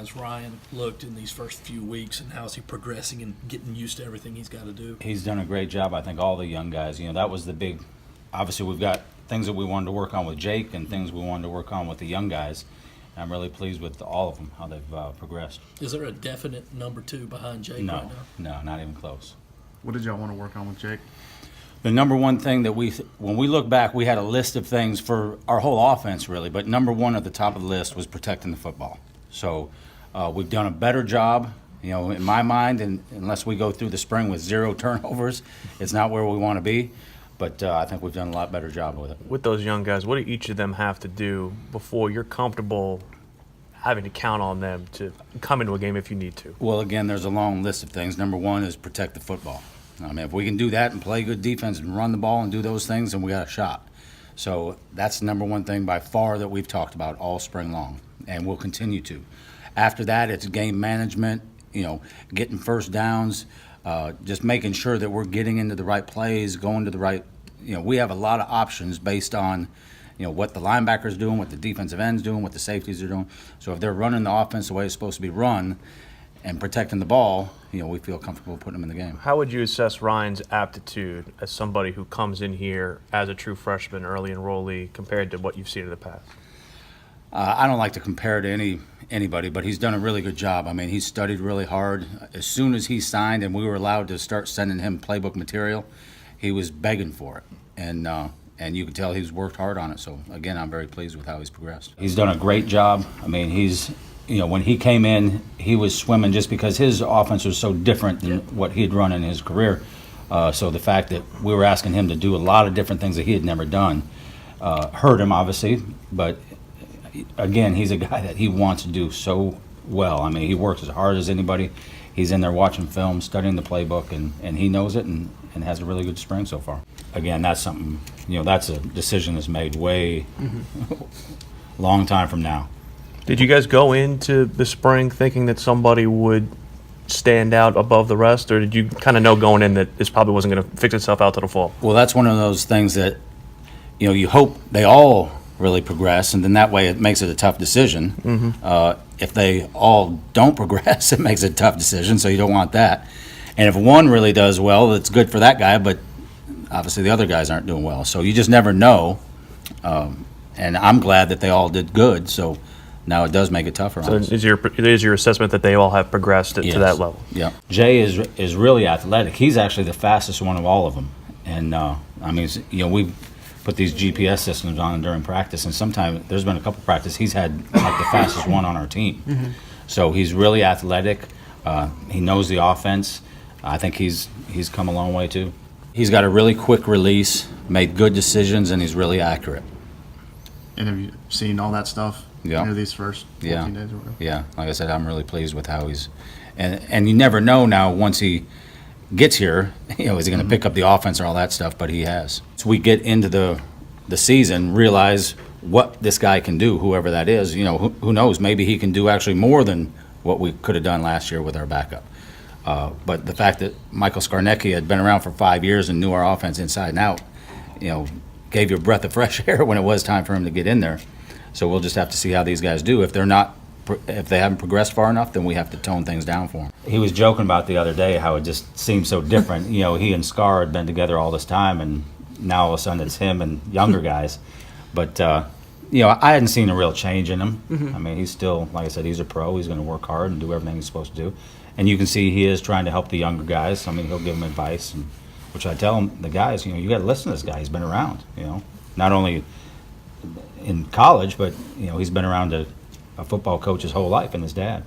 has Ryan looked in these first few weeks, and how's he progressing and getting used to everything he's got to do? He's done a great job. I think all the young guys, that was the big, obviously we've got things that we wanted to work on with Jake and things we wanted to work on with the young guys. I'm really pleased with all of them, how they've progressed. Is there a definite number 2 behind Jake right now? No, not even close. What did y'all want to work on with Jake? The number one thing that when we look back, we had a list of things for our whole offense, really, but number one at the top of the list was protecting the football. So we've done a better job, in my mind, and unless we go through the spring with 0 turnovers, it's not where we want to be. But I think we've done a lot better job with it. With those young guys, what do each of them have to do before you're comfortable having to count on them to come into a game if you need to? Well, again, there's a long list of things. Number one is protect the football. I mean, if we can do that and play good defense and run the ball and do those things, then we got a shot. So that's the number one thing by far that we've talked about all spring long, and we'll continue to. After that, it's game management, getting first downs, just making sure that we're getting into the right plays, going to the right we have a lot of options based on what the linebackers doing, what the defensive ends doing, what the safeties are doing. So if they're running the offense the way it's supposed to be run and protecting the ball, we feel comfortable putting them in the game. How would you assess Ryan's aptitude as somebody who comes in here as a true freshman, early enrollee, compared to what you've seen in the past? I don't like to compare to anybody, but he's done a really good job. I mean, he's studied really hard. As soon as he signed and we were allowed to start sending him playbook material, he was begging for it. And you could tell he's worked hard on it. So, again, I'm very pleased with how he's progressed. He's done a great job. I mean, when he came in, he was swimming just because his offense was so different than what he'd run in his career. So the fact that we were asking him to do a lot of different things that he had never done hurt him, obviously. But, again, he's a guy that he wants to do so well. I mean, he works as hard as anybody. He's in there watching film, studying the playbook, and he knows it and has a really good spring so far. Again, that's something, that's a decision that's made way long time from now. Did you guys go into the spring thinking that somebody would stand out above the rest, or did you kind of know going in that this probably wasn't going to fix itself out to the fall? Well, that's one of those things that, you hope they all really progress, and then that way it makes it a tough decision. Mm-hmm. If they all don't progress, it makes it a tough decision, so you don't want that. And if one really does well, it's good for that guy, but obviously the other guys aren't doing well. So you just never know. And I'm glad that they all did good, so now it does make it tougher on us. So is your assessment that they all have progressed to that level? Yeah. Jay is really athletic. He's actually the fastest one of all of them. And, we put these GPS systems on during practice, and sometimes there's been a couple practices he's had like the fastest one on our team. Mm-hmm. So he's really athletic. He knows the offense. I think he's come a long way too. He's got a really quick release, made good decisions, and he's really accurate. And have you seen all that stuff these first 14 days or whatever? Yeah, like I said, I'm really pleased with how he's – and you never know now once he gets here, is he going to pick up the offense or all that stuff, but he has. So we get into the season, realize what this guy can do, whoever that is. Who knows, maybe he can do actually more than what we could have done last year with our backup. But the fact that Michael Skarnecki had been around for 5 years and knew our offense inside and out, gave you a breath of fresh air when it was time for him to get in there. So we'll just have to see how these guys do. If they haven't progressed far enough, then we have to tone things down for them. He was joking about the other day how it just seemed so different. He and Scar had been together all this time, and now all of a sudden it's him and younger guys. But, I hadn't seen a real change in him. Mm-hmm. I mean, he's still, like I said, he's a pro. He's going to work hard and do everything he's supposed to do. And you can see he is trying to help the younger guys. I mean, he'll give them advice, which I tell them, the guys, you got to listen to this guy. He's been around, not only in college, but, he's been around a football coach his whole life and his dad.